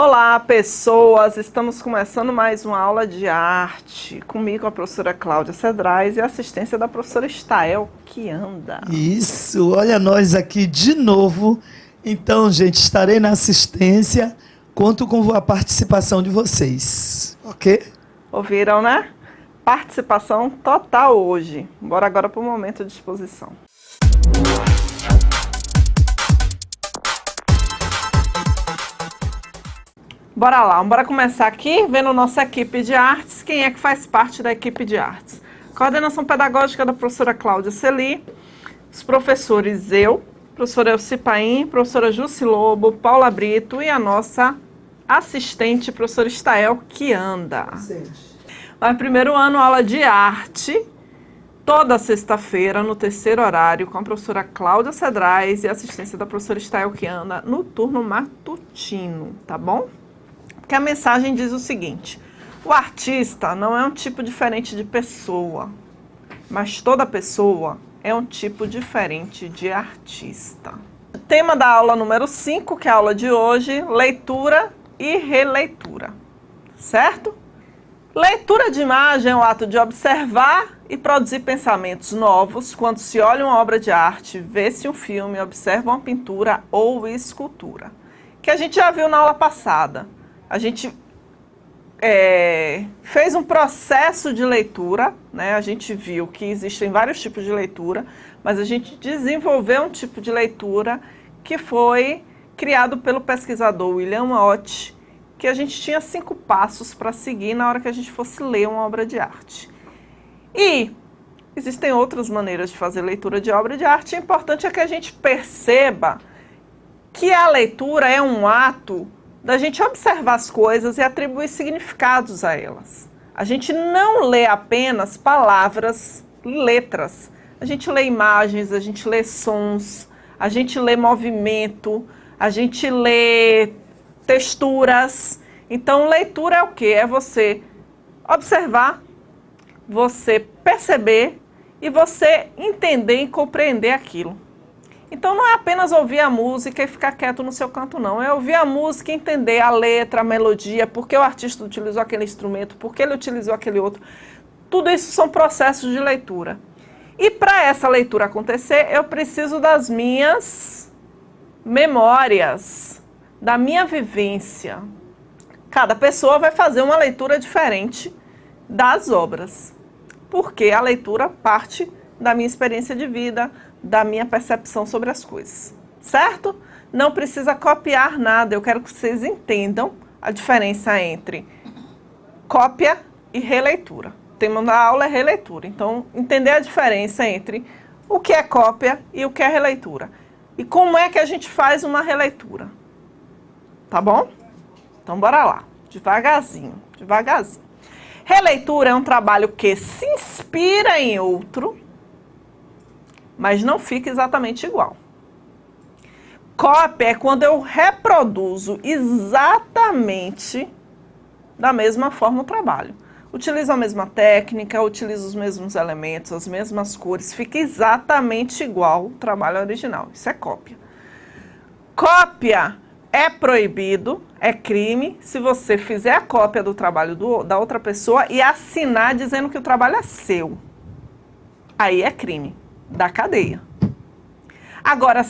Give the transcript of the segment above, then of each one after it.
Olá, pessoas! Estamos começando mais uma aula de arte. Comigo a professora Cláudia Cedrais e a assistência da professora Estael, que anda. Isso, olha nós aqui de novo. Então, gente, estarei na assistência. Conto com a participação de vocês, ok? Ouviram, né? Participação total hoje. Bora agora para o momento de exposição. Bora lá, bora começar aqui vendo nossa equipe de artes. Quem é que faz parte da equipe de artes? Coordenação pedagógica da professora Cláudia Celi, os professores eu, professora Elci Paim, professora Jussi Lobo, Paula Brito e a nossa assistente, professora Estael, que anda. Vai primeiro ano, aula de arte, toda sexta-feira, no terceiro horário, com a professora Cláudia Cedrais e a assistência da professora Estael, que anda, no turno matutino, tá bom? Que a mensagem diz o seguinte: o artista não é um tipo diferente de pessoa, mas toda pessoa é um tipo diferente de artista. O tema da aula número 5, que é a aula de hoje, leitura e releitura, certo? Leitura de imagem é o ato de observar e produzir pensamentos novos quando se olha uma obra de arte, vê-se um filme, observa uma pintura ou escultura, que a gente já viu na aula passada. A gente fez um processo de leitura, né? A gente viu que existem vários tipos de leitura, mas a gente desenvolveu um tipo de leitura que foi criado pelo pesquisador William Ott, que a gente tinha 5 passos para seguir na hora que a gente fosse ler uma obra de arte. E existem outras maneiras de fazer leitura de obra de arte. O importante é que a gente perceba que a leitura é um ato da gente observar as coisas e atribuir significados a elas. A gente não lê apenas palavras, letras. A gente lê imagens, a gente lê sons, a gente lê movimento, a gente lê texturas. Então, leitura é o quê? É você observar, você perceber e você entender e compreender aquilo. Então não é apenas ouvir a música e ficar quieto no seu canto, não. É ouvir a música e entender a letra, a melodia, por que o artista utilizou aquele instrumento, por que ele utilizou aquele outro. Tudo isso são processos de leitura. E para essa leitura acontecer, eu preciso das minhas memórias, da minha vivência. Cada pessoa vai fazer uma leitura diferente das obras, porque a leitura parte da minha experiência de vida, da minha percepção sobre as coisas, certo? Não precisa copiar nada, eu quero que vocês entendam a diferença entre cópia e releitura. O tema da aula é releitura, então entender a diferença entre o que é cópia e o que é releitura. E como é que a gente faz uma releitura, tá bom? Então bora lá, devagarzinho, devagarzinho. Releitura é um trabalho que se inspira em outro, mas não fica exatamente igual. Cópia é quando eu reproduzo exatamente da mesma forma o trabalho. Utilizo a mesma técnica, utilizo os mesmos elementos, as mesmas cores, fica exatamente igual o trabalho original. Isso é cópia. Cópia é proibido, é crime, se você fizer a cópia do trabalho da outra pessoa e assinar dizendo que o trabalho é seu. Aí é crime. Da cadeia. Agora,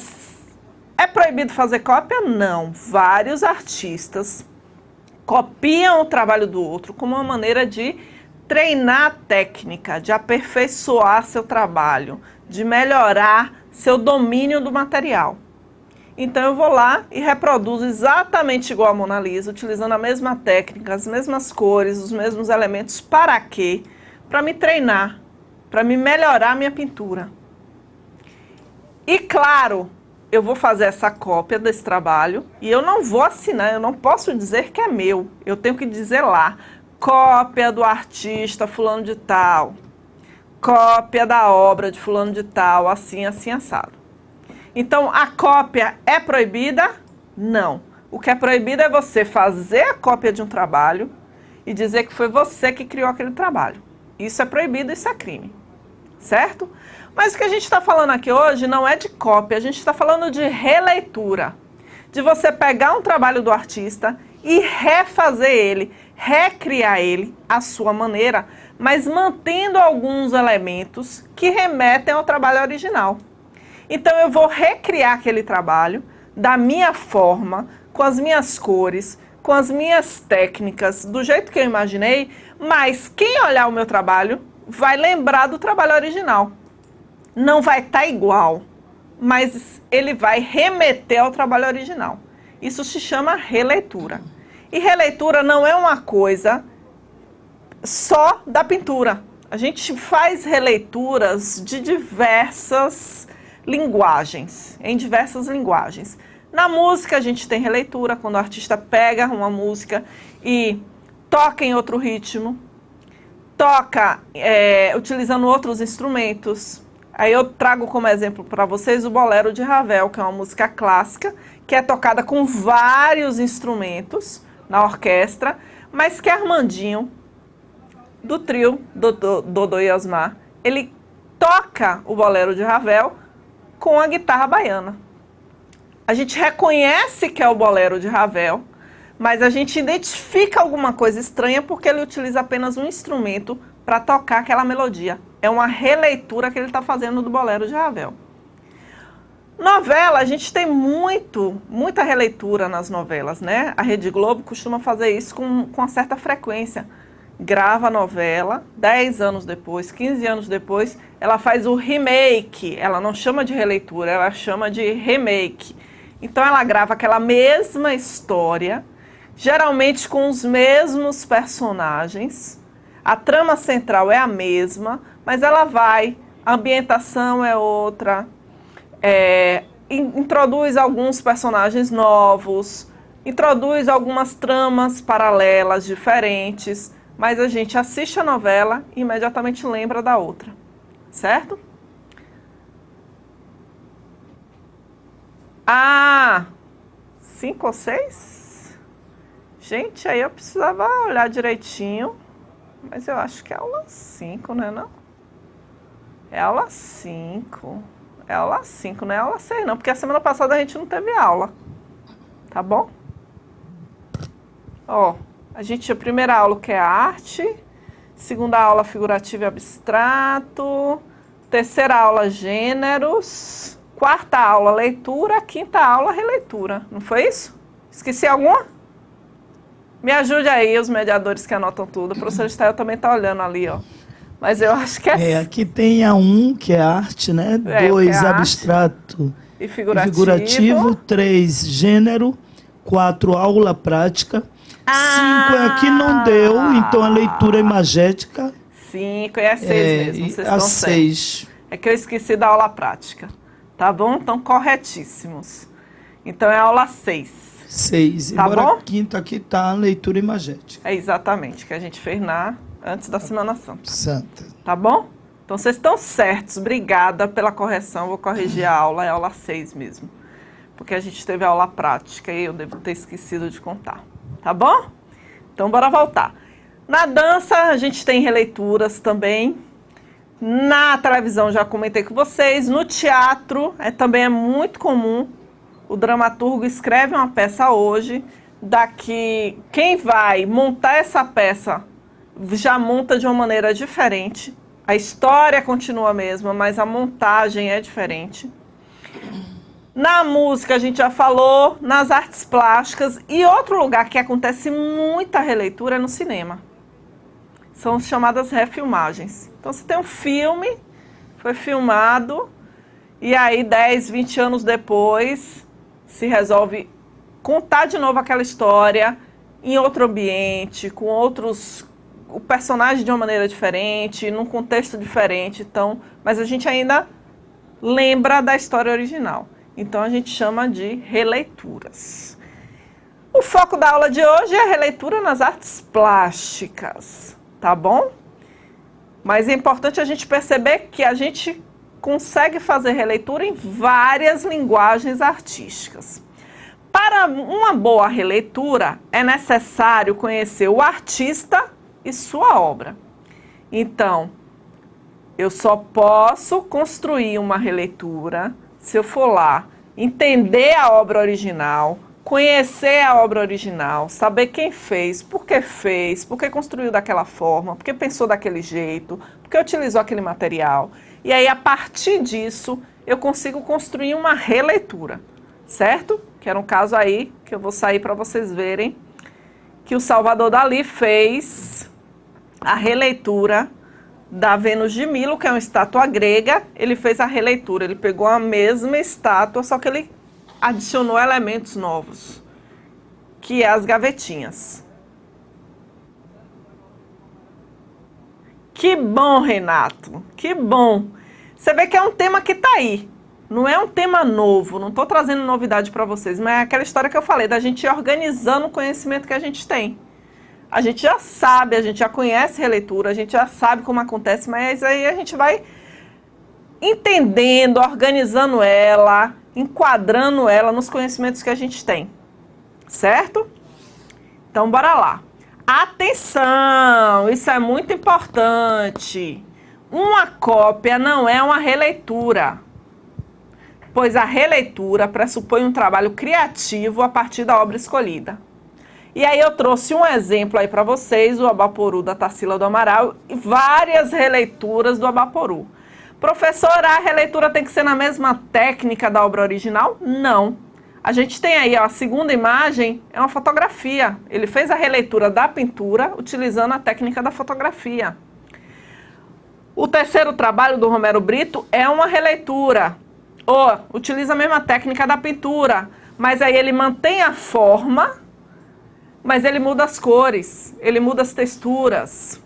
é proibido fazer cópia? Não. Vários artistas copiam o trabalho do outro como uma maneira de treinar a técnica, de aperfeiçoar seu trabalho, de melhorar seu domínio do material. Então eu vou lá e reproduzo exatamente igual a Mona Lisa, utilizando a mesma técnica, as mesmas cores, os mesmos elementos. Para quê? Para me treinar, para me melhorar a minha pintura. E claro, eu vou fazer essa cópia desse trabalho e eu não vou assinar, eu não posso dizer que é meu. Eu tenho que dizer lá, cópia do artista fulano de tal, cópia da obra de fulano de tal, assim, assim, assado. Então, a cópia é proibida? Não. O que é proibido é você fazer a cópia de um trabalho e dizer que foi você que criou aquele trabalho. Isso é proibido, isso é crime. Certo? Mas o que a gente está falando aqui hoje não é de cópia, a gente está falando de releitura. De você pegar um trabalho do artista e refazer ele, recriar ele à sua maneira, mas mantendo alguns elementos que remetem ao trabalho original. Então eu vou recriar aquele trabalho da minha forma, com as minhas cores, com as minhas técnicas, do jeito que eu imaginei, mas quem olhar o meu trabalho vai lembrar do trabalho original. Não vai estar igual, mas ele vai remeter ao trabalho original. Isso se chama releitura. E releitura não é uma coisa só da pintura. A gente faz releituras de diversas linguagens, em diversas linguagens. Na música a gente tem releitura, quando o artista pega uma música e toca em outro ritmo, toca utilizando outros instrumentos. Aí eu trago como exemplo para vocês o Bolero de Ravel, que é uma música clássica, que é tocada com vários instrumentos na orquestra, mas que Armandinho, do trio Dodô e Osmar, ele toca o Bolero de Ravel com a guitarra baiana. A gente reconhece que é o Bolero de Ravel, mas a gente identifica alguma coisa estranha porque ele utiliza apenas um instrumento para tocar aquela melodia. É uma releitura que ele está fazendo do Bolero de Ravel. Novela, a gente tem muita releitura nas novelas, né? A Rede Globo costuma fazer isso com uma certa frequência. Grava a novela, 10 anos depois, 15 anos depois, ela faz o remake. Ela não chama de releitura, ela chama de remake. Então ela grava aquela mesma história, geralmente com os mesmos personagens. A trama central é a mesma, mas ela a ambientação é outra, introduz alguns personagens novos, introduz algumas tramas paralelas diferentes, mas a gente assiste a novela e imediatamente lembra da outra, certo? Ah, 5 ou 6? Gente, aí eu precisava olhar direitinho, mas eu acho que é aula 5, né, não? É aula 5. É aula 5, não é aula 6 não, porque a semana passada a gente não teve aula. Tá bom? Ó, a primeira aula que é arte, segunda aula figurativo e abstrato, terceira aula gêneros, quarta aula leitura, quinta aula releitura. Não foi isso? Esqueci alguma? Me ajude aí, os mediadores que anotam tudo. O professor Estael também está olhando ali, ó. Mas eu acho que aqui tem a 1, que é arte, né? 2, abstrato e figurativo. 3, gênero. 4, aula prática. 5 é aqui não deu, então a leitura é imagética. 5 é a 6 mesmo, vocês estão certos. É que eu esqueci da aula prática. Tá bom? Então, corretíssimos. Então, é a aula 6. 6. Tá embora bom? A quinta aqui tá a leitura imagética. É exatamente, que a gente fez antes da Semana Santa. Santa. Tá bom? Então, vocês estão certos. Obrigada pela correção. Vou corrigir a aula, é a aula 6 mesmo. Porque a gente teve a aula prática e eu devo ter esquecido de contar. Tá bom? Então, bora voltar. Na dança, a gente tem releituras também. Na televisão, já comentei com vocês. No teatro, também é muito comum. O dramaturgo escreve uma peça hoje. Daqui, quem vai montar essa peça já monta de uma maneira diferente. A história continua a mesma, mas a montagem é diferente. Na música, a gente já falou, nas artes plásticas. E outro lugar que acontece muita releitura é no cinema. São chamadas refilmagens. Então, você tem um filme, foi filmado, e aí 10, 20 anos depois, se resolve contar de novo aquela história em outro ambiente, com o personagem de uma maneira diferente, num contexto diferente. Então, mas a gente ainda lembra da história original. Então, a gente chama de releituras. O foco da aula de hoje é a releitura nas artes plásticas, tá bom? Mas é importante a gente perceber que a gente consegue fazer releitura em várias linguagens artísticas. Para uma boa releitura, é necessário conhecer o artista e sua obra. Então, eu só posso construir uma releitura se eu for lá entender a obra original, conhecer a obra original, saber quem fez, por que construiu daquela forma, por que pensou daquele jeito, por que utilizou aquele material. E aí, a partir disso, eu consigo construir uma releitura, certo? Que era um caso aí que eu vou sair para vocês verem que o Salvador Dalí fez a releitura da Vênus de Milo, que é uma estátua grega. Ele fez a releitura, ele pegou a mesma estátua, só que ele adicionou elementos novos, que é as gavetinhas. Que bom, Renato, que bom. Você vê que é um tema que está aí. Não é um tema novo, não estou trazendo novidade para vocês, mas é aquela história que eu falei, da gente ir organizando o conhecimento que a gente tem. A gente já sabe, a gente já conhece releitura, a gente já sabe como acontece, mas aí a gente vai entendendo, organizando ela, enquadrando ela nos conhecimentos que a gente tem, certo? Então, bora lá. Atenção, isso é muito importante. Uma cópia não é uma releitura, pois a releitura pressupõe um trabalho criativo a partir da obra escolhida. E aí eu trouxe um exemplo aí para vocês, o Abaporu da Tarsila do Amaral e várias releituras do Abaporu. Professora, a releitura tem que ser na mesma técnica da obra original? Não. A gente tem aí, ó, a segunda imagem, é uma fotografia. Ele fez a releitura da pintura utilizando a técnica da fotografia. O terceiro trabalho do Romero Brito é uma releitura. Utiliza a mesma técnica da pintura, mas aí ele mantém a forma, mas ele muda as cores, ele muda as texturas.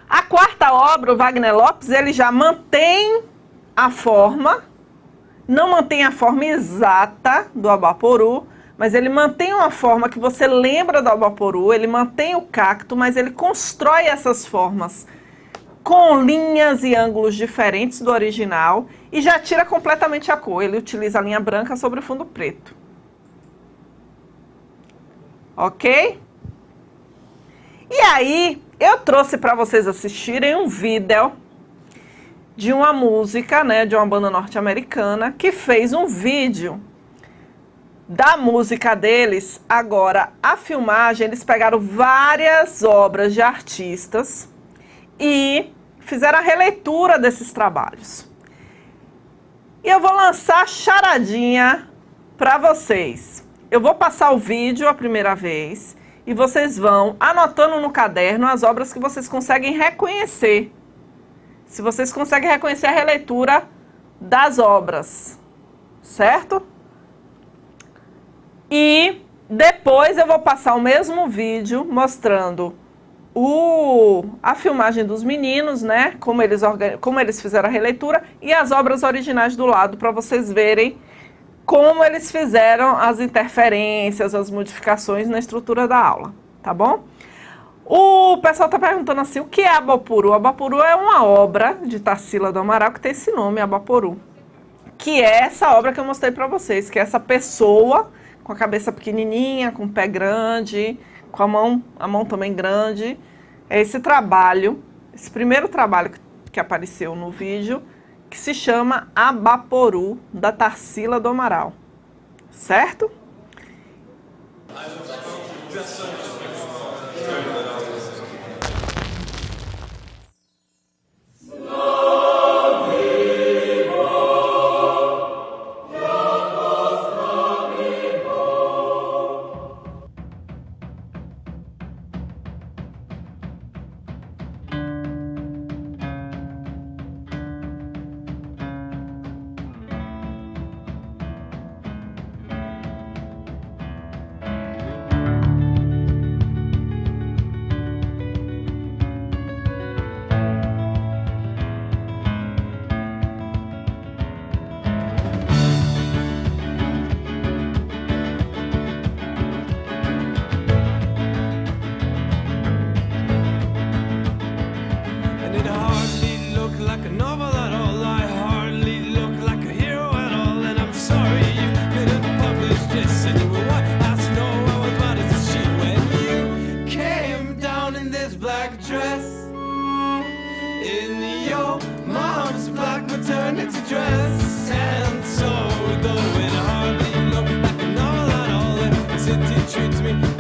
A quarta obra, o Wagner Lopes, ele já mantém a forma, não mantém a forma exata do Abaporu, mas ele mantém uma forma que você lembra do Abaporu, ele mantém o cacto, mas ele constrói essas formas com linhas e ângulos diferentes do original e já tira completamente a cor. Ele utiliza a linha branca sobre o fundo preto. Ok? E aí, eu trouxe para vocês assistirem um vídeo de uma música, né, de uma banda norte-americana, que fez um vídeo da música deles. Agora, a filmagem, eles pegaram várias obras de artistas e fizeram a releitura desses trabalhos. E eu vou lançar a charadinha para vocês. Eu vou passar o vídeo a primeira vez e vocês vão anotando no caderno as obras que vocês conseguem reconhecer. Se vocês conseguem reconhecer a releitura das obras, certo? E depois eu vou passar o mesmo vídeo mostrando a filmagem dos meninos, né? Como eles fizeram a releitura e as obras originais do lado, para vocês verem como eles fizeram as interferências, as modificações na estrutura da aula, tá bom? O pessoal está perguntando assim, o que é Abaporu? Abaporu é uma obra de Tarsila do Amaral que tem esse nome, Abaporu, que é essa obra que eu mostrei para vocês, que é essa pessoa com a cabeça pequenininha, com o pé grande, com a mão também grande. É esse trabalho, esse primeiro trabalho que apareceu no vídeo, que se chama Abaporu, da Tarsila do Amaral, certo?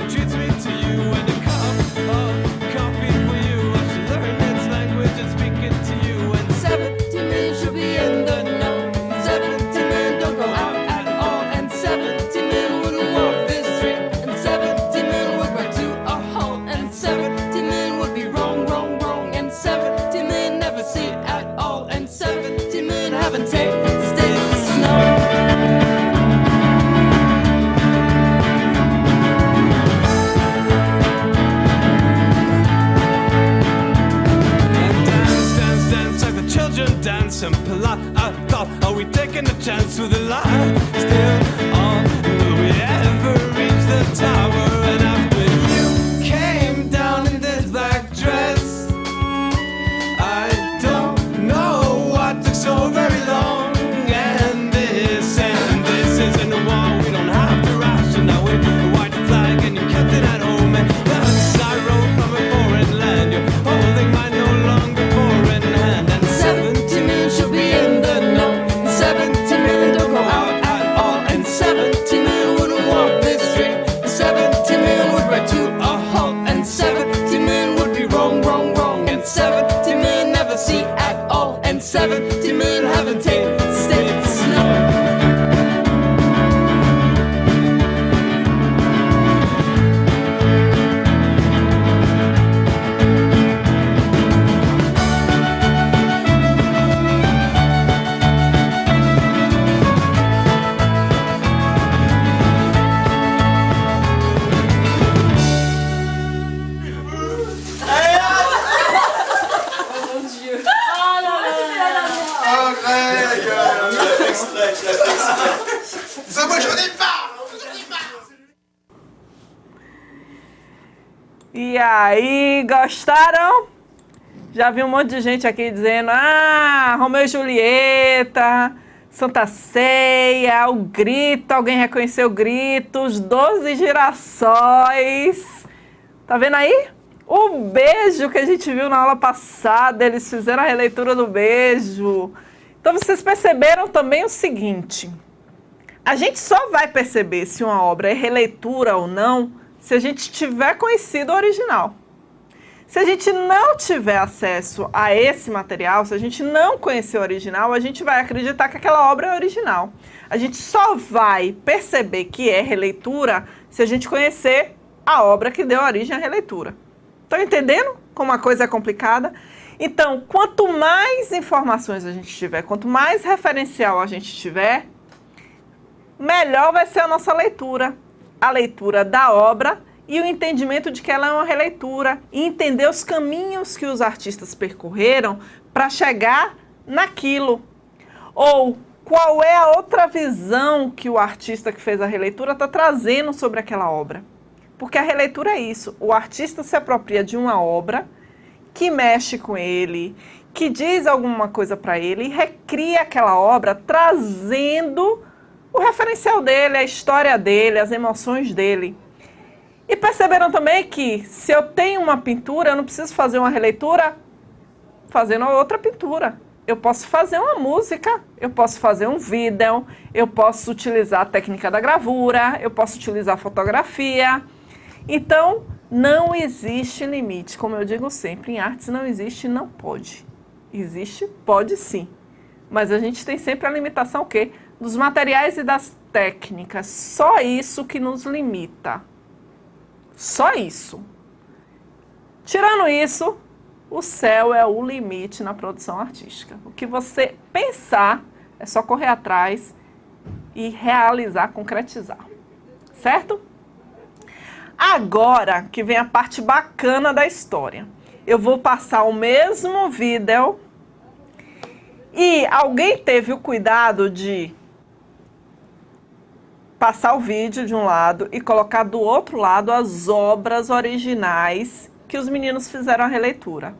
treats me to you. And a cup of coffee for you. I should learn its language and speak it to you. And 70 men should be in the know. 70 men don't go out at all. And 70 men wouldn't walk this street. And 70 men would run to a halt. And 70 men would be wrong, wrong, wrong. And 70 men never see at all. And 70 men haven't tasted snow. Children dance and polite. I thought, are we taking a chance with a life? Still on, will we ever reach the tower? And after you came down in this black dress, I don't know what took so very long. And this isn't a war. We don't have to ration now with a white flag, and you kept it at home. And thus I wrote from a foreign land. You're holding my no longer foreign hand. And 70 men should be in the know. 70 men don't go out at all. And 70 men wouldn't walk this street. 70 men would ride to a halt. And 70 men would be wrong, wrong, wrong. And 70 men never see at all. And 70 men haven't tasted snow. Ça, moi, j'en ai pas! E aí, gostaram? Já vi um monte de gente aqui dizendo, Romeu e Julieta, Santa Ceia, o grito, alguém reconheceu o grito, os 12 girassóis. Tá vendo aí? O beijo que a gente viu na aula passada, eles fizeram a releitura do beijo. Então vocês perceberam também o seguinte, a gente só vai perceber se uma obra é releitura ou não se a gente tiver conhecido o original. Se a gente não tiver acesso a esse material, se a gente não conhecer o original, a gente vai acreditar que aquela obra é original. A gente só vai perceber que é releitura se a gente conhecer a obra que deu origem à releitura. Estão entendendo como a coisa é complicada? Então, quanto mais informações a gente tiver, quanto mais referencial a gente tiver, melhor vai ser a nossa leitura. A leitura da obra e o entendimento de que ela é uma releitura. E entender os caminhos que os artistas percorreram para chegar naquilo. Ou qual é a outra visão que o artista que fez a releitura está trazendo sobre aquela obra. Porque a releitura é isso. O artista se apropria de uma obra que mexe com ele, que diz alguma coisa para ele e recria aquela obra trazendo o referencial dele, a história dele, as emoções dele. E perceberam também que se eu tenho uma pintura, eu não preciso fazer uma releitura fazendo outra pintura. Eu posso fazer uma música, eu posso fazer um vídeo, eu posso utilizar a técnica da gravura, eu posso utilizar a fotografia. Então, não existe limite. Como eu digo sempre, em artes não existe não pode. Existe pode sim. Mas a gente tem sempre a limitação o quê? Dos materiais e das técnicas. Só isso que nos limita. Só isso. Tirando isso, o céu é o limite na produção artística. O que você pensar é só correr atrás e realizar, concretizar. Certo? Agora que vem a parte bacana da história. Eu vou passar o mesmo vídeo e alguém teve o cuidado de passar o vídeo de um lado e colocar do outro lado as obras originais que os meninos fizeram a releitura.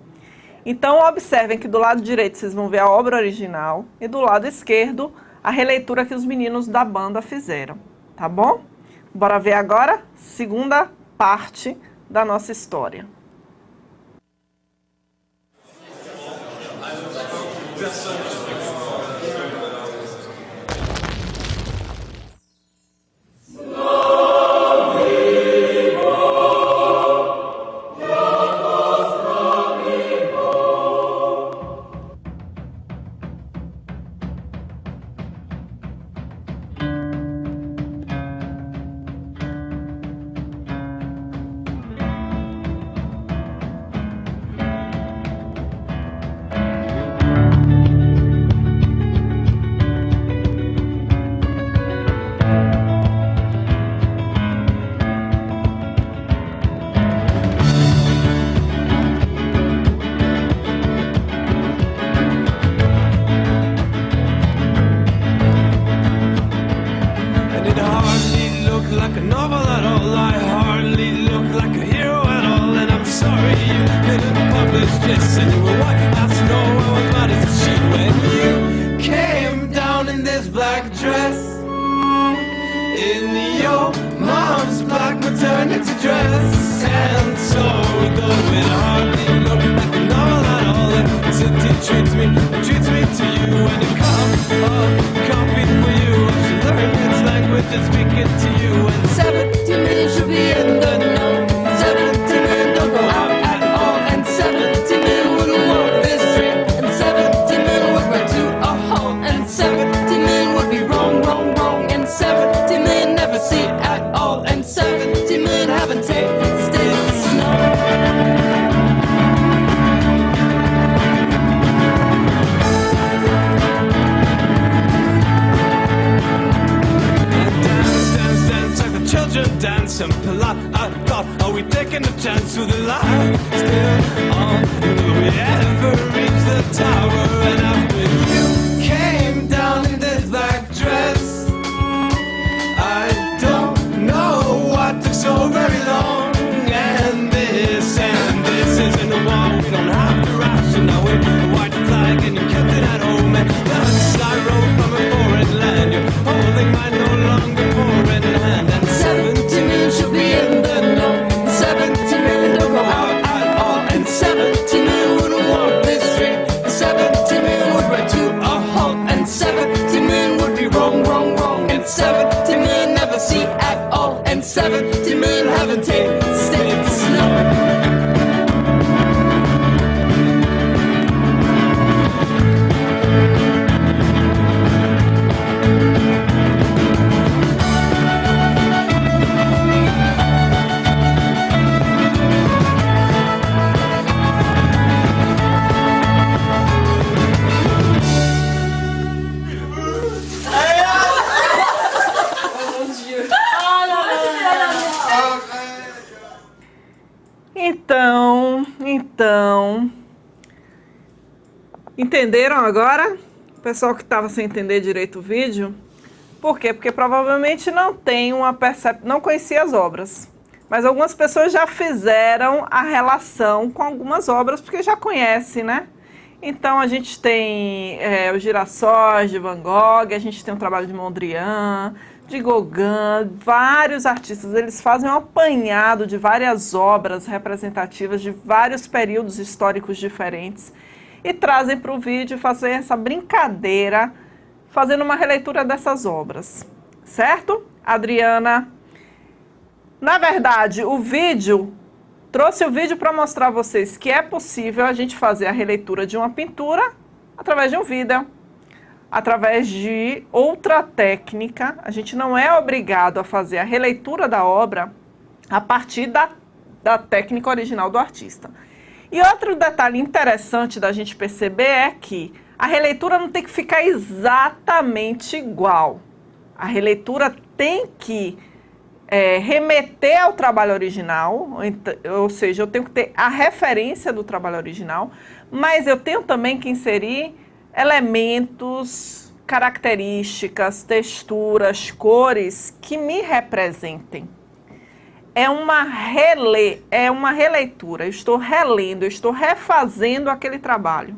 Então, observem que do lado direito vocês vão ver a obra original e do lado esquerdo a releitura que os meninos da banda fizeram, tá bom? Bora ver agora a segunda parte da nossa história. Slowly. was just, and you were white as snow, I was white as a sheet when you came down in this black dress, in your mom's black maternity dress. And so though it hardly look like a novel at all, the city treats me to you, when you come coffee for you, I should learn its language and speak it to you. And 70 million should be in the know, 70 million don't go out at all, and 70 million wouldn't walk this street, and 70 million would run to a halt, and 70 million would be wrong, wrong, wrong, and 70 million never see at all, and 70 million haven't tasted snow. Children dance and plot a thought. Are we taking a chance with the light still on? Will we ever reach the tower? And after you came down in this black dress, I don't know what took so very long. And this isn't a war. We don't have to ration now with a white flag, and you kept it at home. And that's I wrote from a foreign land. You're holding my no longer foreign hand. And 70 million should be in the know, 70 million don't go out at all, and 70 million wouldn't walk this street, 70 million would run to a halt, and 70 million would be wrong, wrong, wrong, and 70 million never see at all, and 70 million haven't tasted snow. Então, entenderam agora? O pessoal que estava sem entender direito o vídeo? Por quê? Porque provavelmente não tem não conhecia as obras. Mas algumas pessoas já fizeram a relação com algumas obras, porque já conhece, né? Então a gente tem os Girassóis de Van Gogh, a gente tem o trabalho de Mondrian, de Gauguin, vários artistas, eles fazem um apanhado de várias obras representativas de vários períodos históricos diferentes e trazem para o vídeo fazer essa brincadeira, fazendo uma releitura dessas obras, certo? Adriana, na verdade, trouxe o vídeo para mostrar a vocês que é possível a gente fazer a releitura de uma pintura através de um vídeo. Através de outra técnica, a gente não é obrigado a fazer a releitura da obra a partir da técnica original do artista. E outro detalhe interessante da gente perceber é que a releitura não tem que ficar exatamente igual. A releitura tem que remeter ao trabalho original, ou seja, eu tenho que ter a referência do trabalho original, mas eu tenho também que inserir elementos, características, texturas, cores que me representem. É uma releitura, eu estou relendo, eu estou refazendo aquele trabalho.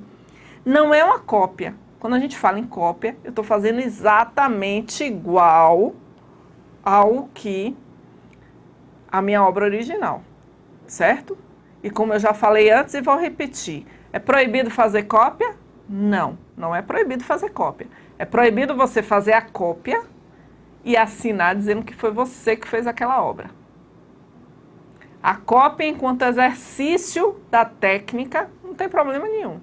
Não é uma cópia. Quando a gente fala em cópia, eu estou fazendo exatamente igual ao que a minha obra original, certo? E como eu já falei antes e vou repetir, é proibido fazer cópia? Não, não é proibido fazer cópia. É proibido você fazer a cópia e assinar dizendo que foi você que fez aquela obra. A cópia, enquanto exercício da técnica, não tem problema nenhum.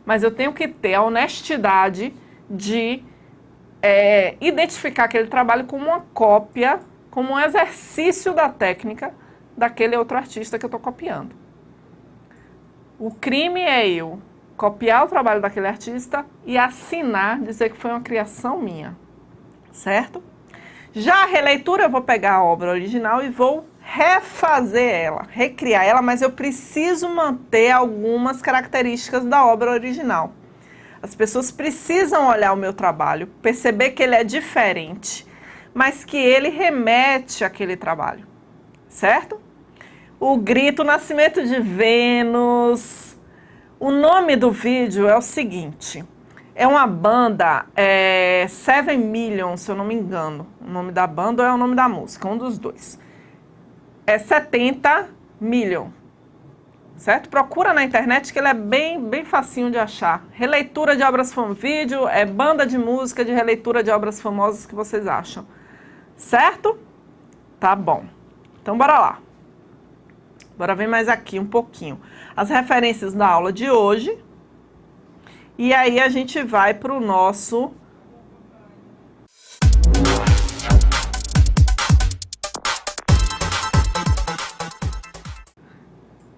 Mas eu tenho que ter a honestidade de identificar aquele trabalho como uma cópia, como um exercício da técnica daquele outro artista que eu estou copiando. O crime é eu copiar o trabalho daquele artista e assinar, dizer que foi uma criação minha, certo? Já a releitura, eu vou pegar a obra original e vou refazer ela, recriar ela, mas eu preciso manter algumas características da obra original. As pessoas precisam olhar o meu trabalho, perceber que ele é diferente, mas que ele remete àquele trabalho, certo? O grito, o nascimento de Vênus, O nome do vídeo é o seguinte, é uma banda, 7 Million, se eu não me engano. O nome da banda ou é o nome da música, um dos dois. É 70 Million, certo? Procura na internet que ele é bem facinho de achar. Releitura de obras famosas, vídeo, banda de música de releitura de obras famosas que vocês acham, certo? Tá bom, então bora lá. Bora ver mais aqui um pouquinho. As referências da aula de hoje. E aí a gente vai para o nosso...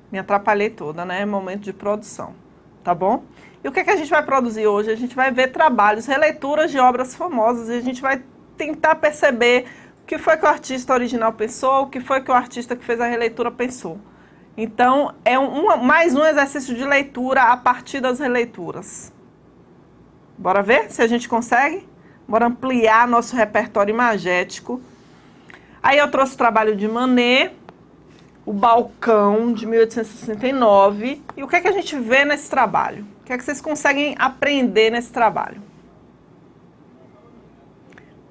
Me atrapalhei toda, né? Momento de produção, tá bom? E o que a gente vai produzir hoje? A gente vai ver trabalhos, releituras de obras famosas e a gente vai tentar perceber o que foi que o artista original pensou, o que foi que o artista que fez a releitura pensou. Então, é mais um exercício de leitura a partir das releituras. Bora ver se a gente consegue? Bora ampliar nosso repertório imagético. Aí eu trouxe o trabalho de Manet, o Balcão, de 1869. E o que a gente vê nesse trabalho? O que vocês conseguem aprender nesse trabalho?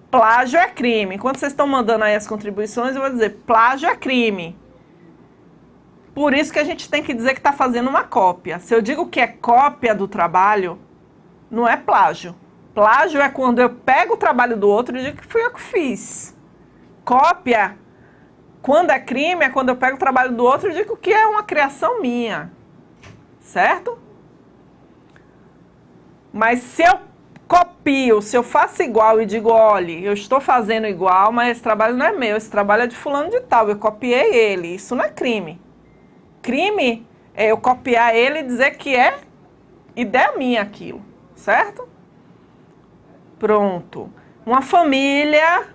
Plágio é crime. Enquanto vocês estão mandando aí as contribuições, eu vou dizer, plágio é crime. Por isso que a gente tem que dizer que está fazendo uma cópia. Se eu digo que é cópia do trabalho, não é plágio. Plágio é quando eu pego o trabalho do outro e digo que fui eu que fiz. Cópia, quando é crime, é quando eu pego o trabalho do outro e digo que é uma criação minha. Certo? Mas se eu copio, se eu faço igual e digo, olha, eu estou fazendo igual, mas esse trabalho não é meu, esse trabalho é de fulano de tal, eu copiei ele, isso não é crime. Crime é eu copiar ele e dizer que é ideia minha aquilo, certo? Pronto. Uma família,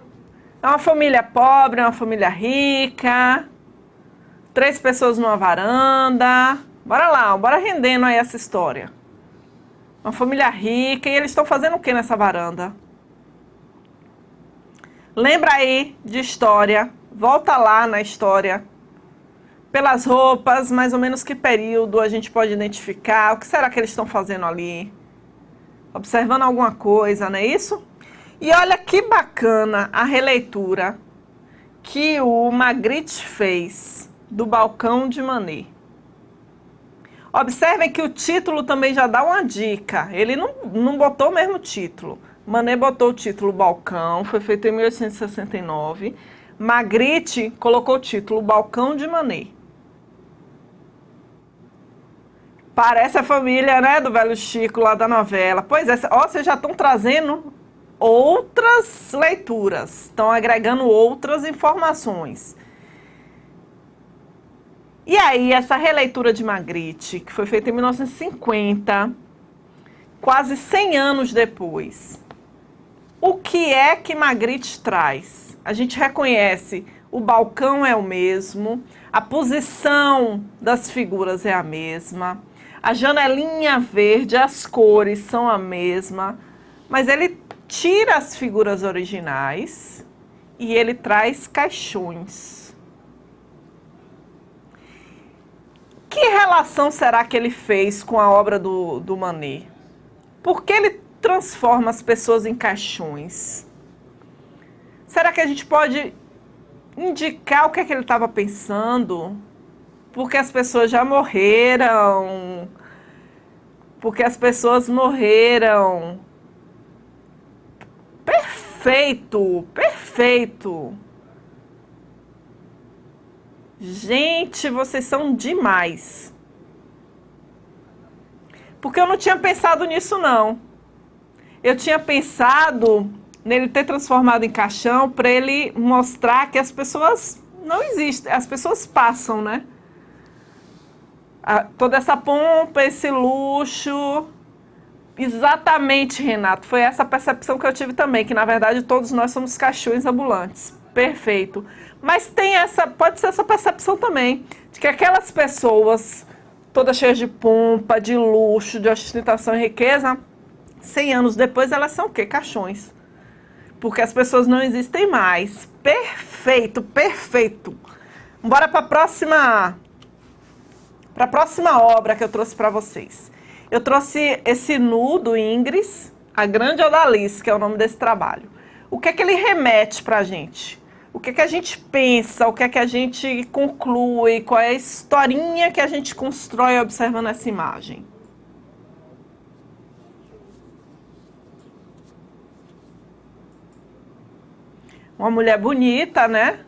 é uma família pobre, é uma família rica, 3 pessoas numa varanda. Bora lá, bora rendendo aí essa história. Uma família rica e eles estão fazendo o que nessa varanda? Lembra aí de história, volta lá na história. Pelas roupas, mais ou menos que período a gente pode identificar, o que será que eles estão fazendo ali? Observando alguma coisa, não é isso? E olha que bacana a releitura que o Magritte fez do Balcão de Manet. Observem que o título também já dá uma dica, ele não botou o mesmo título. Manet botou o título Balcão, foi feito em 1869. Magritte colocou o título Balcão de Manet. Parece a família, né, do velho Chico lá da novela. Pois é, ó, vocês já estão trazendo outras leituras, estão agregando outras informações. E aí, essa releitura de Magritte, que foi feita em 1950, quase 100 anos depois, o que é que Magritte traz? A gente reconhece, o balcão é o mesmo, a posição das figuras é a mesma, a janelinha verde, as cores são a mesma, mas ele tira as figuras originais e ele traz caixões. Que relação será que ele fez com a obra do Manet? Por que ele transforma as pessoas em caixões? Será que a gente pode indicar o que é que ele estava pensando? Porque as pessoas já morreram. Porque as pessoas morreram. Perfeito, perfeito. Gente, vocês são demais. Porque eu não tinha pensado nisso, não. Eu tinha pensado nele ter transformado em caixão para ele mostrar que as pessoas não existem, as pessoas passam, né? Toda essa pompa, esse luxo. Exatamente, Renato. Foi essa percepção que eu tive também, que na verdade todos nós somos caixões ambulantes. Perfeito. Mas pode ser essa percepção também, de que aquelas pessoas todas cheias de pompa, de luxo, de ostentação e riqueza, 100 anos depois elas são o quê? Caixões. Porque as pessoas não existem mais. Perfeito, perfeito. Bora para a próxima para a próxima obra que eu trouxe para vocês. Eu trouxe esse nu do Ingres, A Grande Odalisque, que é o nome desse trabalho. O que é que ele remete para a gente? O que é que a gente pensa? O que é que a gente conclui? Qual é a historinha que a gente constrói observando essa imagem? Uma mulher bonita, né?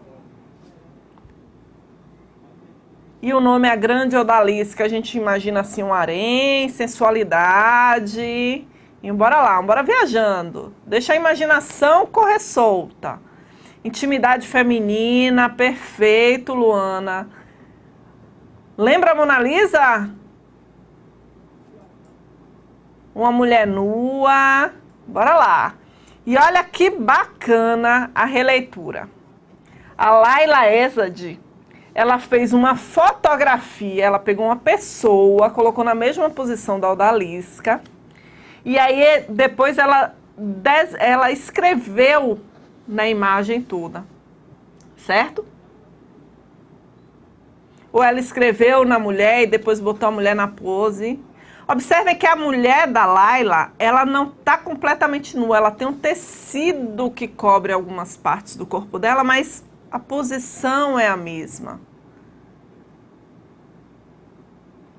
E o nome é A Grande Odalisque, que a gente imagina assim um harém, sensualidade. E bora lá, bora viajando. Deixa a imaginação correr solta. Intimidade feminina, perfeito, Luana. Lembra a Mona Lisa? Uma mulher nua. Bora lá. E olha que bacana a releitura. A Laila Ezadi, ela fez uma fotografia, ela pegou uma pessoa, colocou na mesma posição da Odalisca, e aí depois ela escreveu na imagem toda, certo? Ou ela escreveu na mulher e depois botou a mulher na pose. Observe que a mulher da Laila, ela não está completamente nua, ela tem um tecido que cobre algumas partes do corpo dela, mas a posição é a mesma.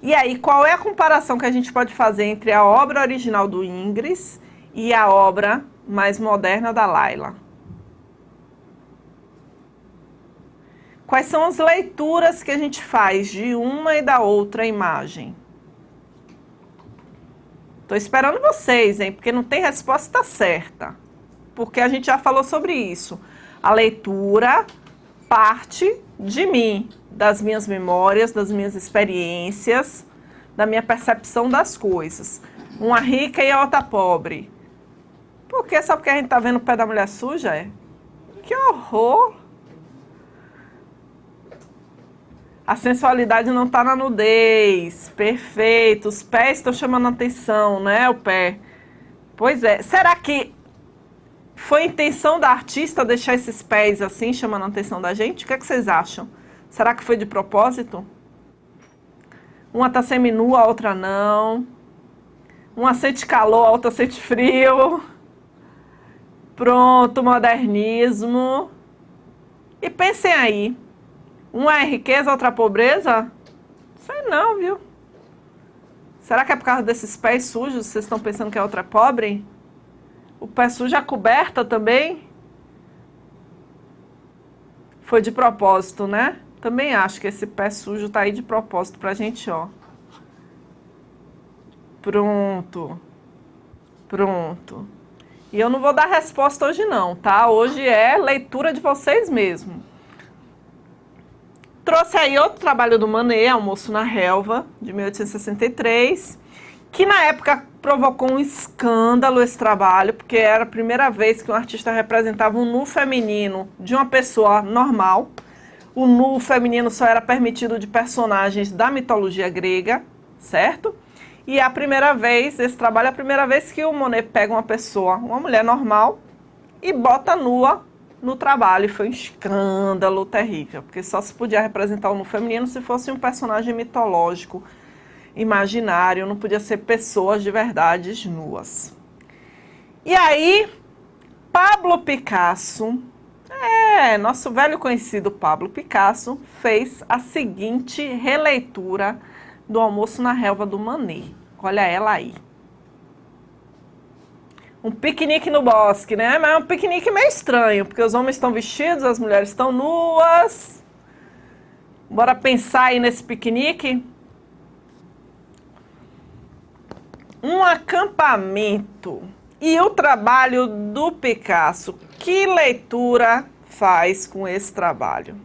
E aí, qual é a comparação que a gente pode fazer entre a obra original do Ingres e a obra mais moderna da Laila? Quais são as leituras que a gente faz de uma e da outra imagem? Estou esperando vocês, hein? Porque não tem resposta certa. Porque a gente já falou sobre isso. A leitura parte de mim, das minhas memórias, das minhas experiências, da minha percepção das coisas. Uma rica e a outra pobre. Por quê? Só porque a gente está vendo o pé da mulher suja, é? Que horror! A sensualidade não está na nudez. Perfeito. Os pés estão chamando a atenção, né? O pé. Pois é. Será que foi a intenção da artista deixar esses pés assim, chamando a atenção da gente? O que é que vocês acham? Será que foi de propósito? Uma está seminua, a outra não. Uma sente calor, a outra sente frio. Pronto, modernismo. E pensem aí. Uma é riqueza, outra pobreza? Sei não, viu? Será que é por causa desses pés sujos? Vocês estão pensando que a outra é pobre? O pé sujo é coberta também? Foi de propósito, né? Também acho que esse pé sujo tá aí de propósito pra gente, ó. Pronto. Pronto. E eu não vou dar resposta hoje não, tá? Hoje é leitura de vocês mesmo. Trouxe aí outro trabalho do Manet, Almoço na Relva, de 1863, que na época provocou um escândalo esse trabalho, porque era a primeira vez que um artista representava um nu feminino de uma pessoa normal. O nu feminino só era permitido de personagens da mitologia grega, certo? E a primeira vez, esse trabalho é a primeira vez que o Monet pega uma pessoa, uma mulher normal, e bota nua no trabalho. Foi um escândalo terrível, porque só se podia representar o nu feminino se fosse um personagem mitológico, imaginário, não podia ser pessoas de verdade nuas. E aí, Pablo Picasso, nosso velho conhecido Pablo Picasso, fez a seguinte releitura do Almoço na Relva do Manet. Olha ela aí. Um piquenique no bosque, né? Mas é um piquenique meio estranho, porque os homens estão vestidos, as mulheres estão nuas. Bora pensar aí nesse piquenique? Um acampamento. E o trabalho do Picasso, que leitura faz com esse trabalho?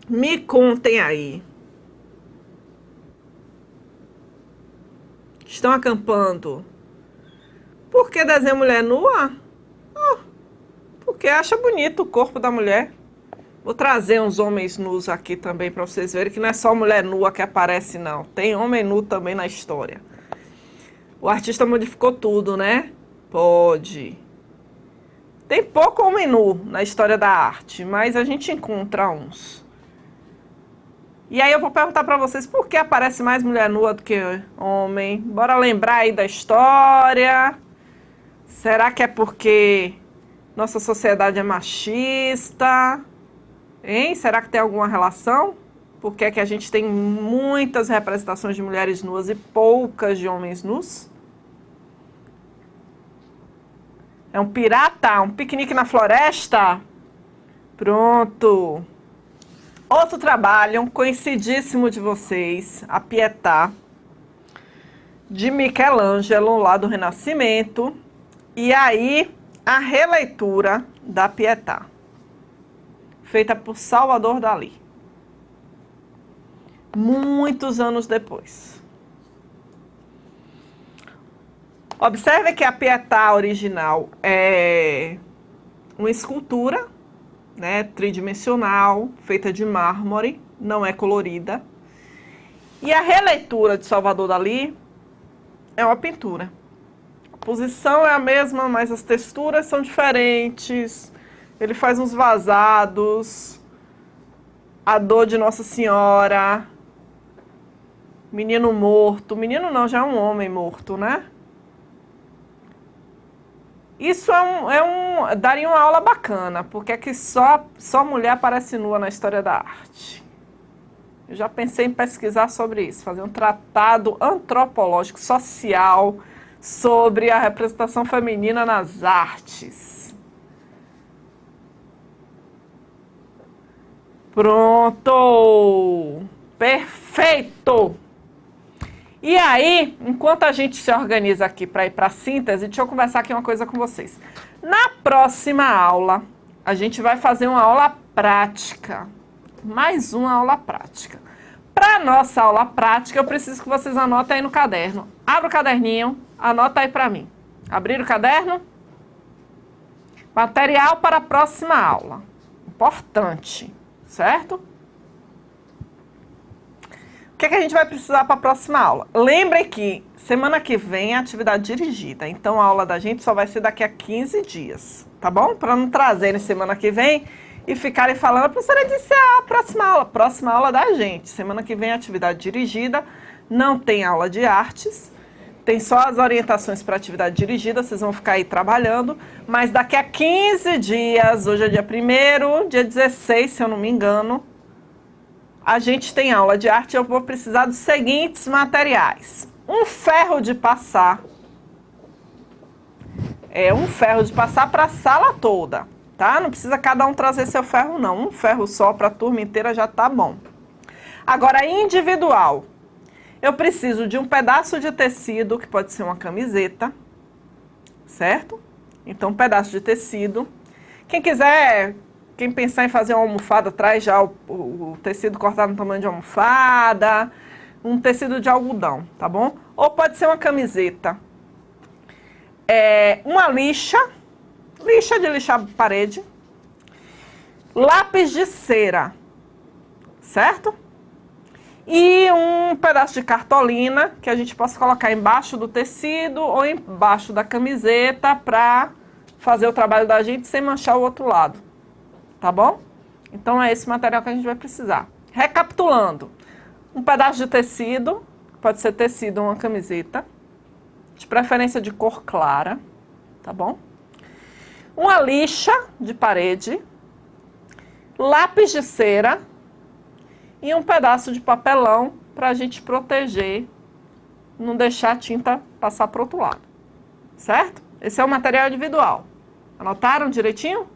Me contem aí. Estão acampando. Por que desenha mulher nua? Porque acha bonito o corpo da mulher. Vou trazer uns homens nus aqui também para vocês verem que não é só mulher nua que aparece, não. Tem homem nu também na história. O artista modificou tudo, né? Pode. Tem pouco homem nu na história da arte, mas a gente encontra uns. E aí eu vou perguntar para vocês por que aparece mais mulher nua do que homem. Bora lembrar aí da história. Será que é porque nossa sociedade é machista? Hein? Será que tem alguma relação? Por que é que a gente tem muitas representações de mulheres nuas e poucas de homens nus? É um pirata? Um piquenique na floresta? Pronto. Outro trabalho, conhecidíssimo de vocês, a Pietà, de Michelangelo, lá do Renascimento. E aí, a releitura da Pietà, feita por Salvador Dalí. Muitos anos depois. Observe que a Pietà original é uma escultura, né, tridimensional, feita de mármore, não é colorida. E a releitura de Salvador Dalí é uma pintura. A posição é a mesma, mas as texturas são diferentes. Ele faz uns vazados. A dor de Nossa Senhora. Menino morto. Menino não, já é um homem morto, né? Isso daria uma aula bacana, porque é que só mulher aparece nua na história da arte. Eu já pensei em pesquisar sobre isso, fazer um tratado antropológico, social, sobre a representação feminina nas artes. Pronto! Perfeito! E aí, enquanto a gente se organiza aqui para ir para a síntese, deixa eu conversar aqui uma coisa com vocês. Na próxima aula, a gente vai fazer uma aula prática. Mais uma aula prática. Para a nossa aula prática, eu preciso que vocês anotem aí no caderno. Abra o caderninho, anota aí para mim. Abrir o caderno? Material para a próxima aula. Importante, certo? O que é que a gente vai precisar para a próxima aula? Lembrem que semana que vem é atividade dirigida, então a aula da gente só vai ser daqui a 15 dias, tá bom? Para não trazerem semana que vem e ficarem falando, a professora disse a próxima aula da gente. Semana que vem é atividade dirigida, não tem aula de artes, tem só as orientações para atividade dirigida, vocês vão ficar aí trabalhando, mas daqui a 15 dias, hoje é dia 1º, dia 16, se eu não me engano, a gente tem aula de arte. Eu vou precisar dos seguintes materiais. Um ferro de passar. É um ferro de passar para a sala toda, tá? Não precisa cada um trazer seu ferro, não. Um ferro só para a turma inteira já tá bom. Agora, individual. Eu preciso de um pedaço de tecido, que pode ser uma camiseta, certo? Então, um pedaço de tecido. Quem quiser... Quem pensar em fazer uma almofada, traz já o tecido cortado no tamanho de almofada, um tecido de algodão, tá bom? Ou pode ser uma camiseta. Uma lixa de lixar parede, lápis de cera, certo? E um pedaço de cartolina que a gente possa colocar embaixo do tecido ou embaixo da camiseta para fazer o trabalho da gente sem manchar o outro lado. Tá bom? Então é esse material que a gente vai precisar. Recapitulando, um pedaço de tecido, pode ser tecido ou uma camiseta, de preferência de cor clara, tá bom? Uma lixa de parede, lápis de cera e um pedaço de papelão para a gente proteger, não deixar a tinta passar para o outro lado, certo? Esse é o material individual. Anotaram direitinho?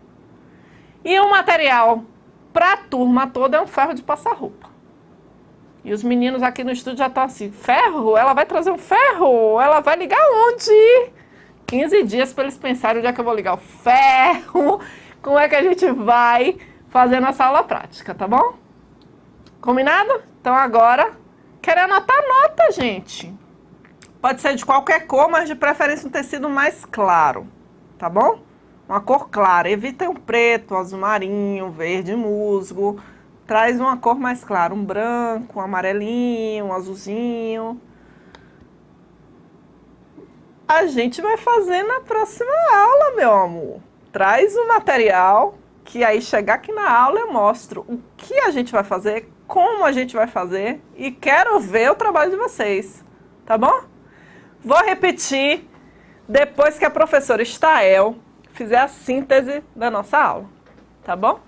E o material para a turma toda é um ferro de passar roupa. E os meninos aqui no estúdio já estão assim, ferro? Ela vai trazer um ferro? Ela vai ligar onde? 15 dias para eles pensarem onde é que eu vou ligar o ferro, como é que a gente vai fazer nossa aula prática, tá bom? Combinado? Então agora, quer anotar, anota, gente. Pode ser de qualquer cor, mas de preferência um tecido mais claro, tá bom? Uma cor clara, evitem um preto, azul marinho, verde musgo. Traz uma cor mais clara, um branco, um amarelinho, um azulzinho. A gente vai fazer na próxima aula, meu amor. Traz o material, que aí chegar aqui na aula eu mostro o que a gente vai fazer, como a gente vai fazer e quero ver o trabalho de vocês, tá bom? Vou repetir depois que a professora Estael fizer a síntese da nossa aula, tá bom?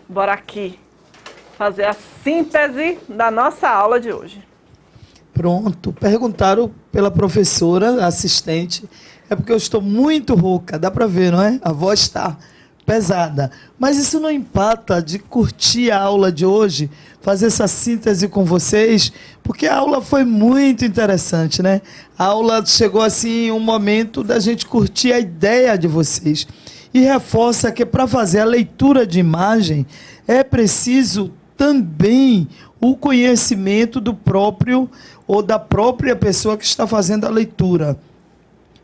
Bora aqui fazer a síntese da nossa aula de hoje. Pronto. Perguntaram pela professora assistente. É porque eu estou muito rouca, dá para ver, não é? A voz está pesada. Mas isso não empata de curtir a aula de hoje, fazer essa síntese com vocês, porque a aula foi muito interessante, né? A aula chegou assim um momento da gente curtir a ideia de vocês. E reforça que para fazer a leitura de imagem é preciso também o conhecimento do próprio ou da própria pessoa que está fazendo a leitura.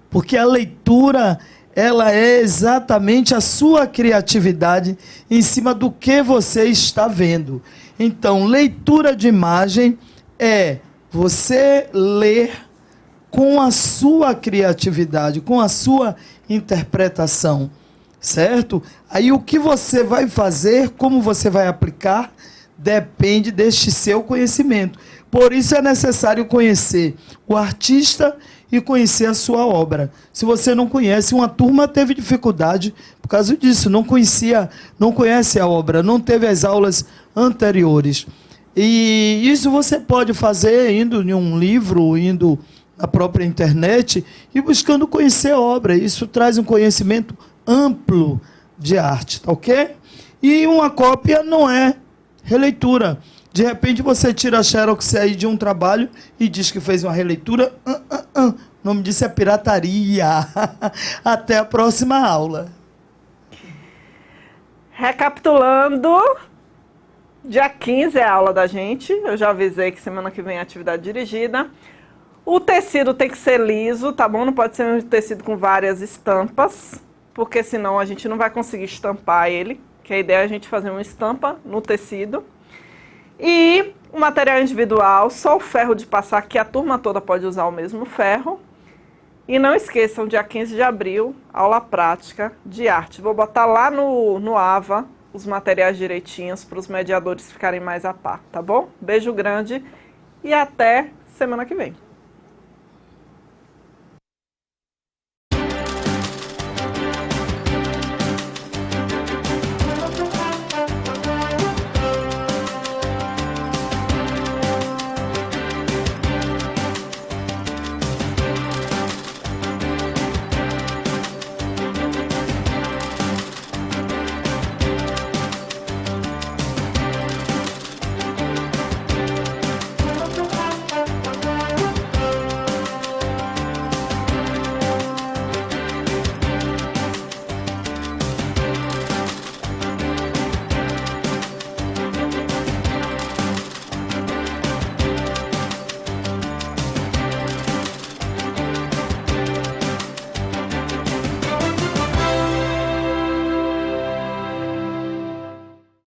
Porque a leitura, ela é exatamente a sua criatividade em cima do que você está vendo. Então, leitura de imagem é você ler com a sua criatividade, com a sua interpretação, certo? Aí o que você vai fazer, como você vai aplicar, depende deste seu conhecimento. Por isso é necessário conhecer o artista e conhecer a sua obra. Se você não conhece, uma turma teve dificuldade por causa disso, não conhece a obra, não teve as aulas anteriores. E isso você pode fazer indo em um livro, indo na própria internet e buscando conhecer a obra. Isso traz um conhecimento amplo de arte, tá ok? E uma cópia não é releitura. De repente você tira a xerox aí de um trabalho e diz que fez uma releitura. O nome disso é pirataria. Até a próxima aula. Recapitulando, dia 15 é a aula da gente. Eu já avisei que semana que vem é atividade dirigida. O tecido tem que ser liso, tá bom? Não pode ser um tecido com várias estampas, porque senão a gente não vai conseguir estampar ele. Que a ideia é a gente fazer uma estampa no tecido. E o material individual, só o ferro de passar, que a turma toda pode usar o mesmo ferro. E não esqueçam, dia 15 de abril, aula prática de arte. Vou botar lá no AVA os materiais direitinhos para os mediadores ficarem mais a par, tá bom? Beijo grande e até semana que vem.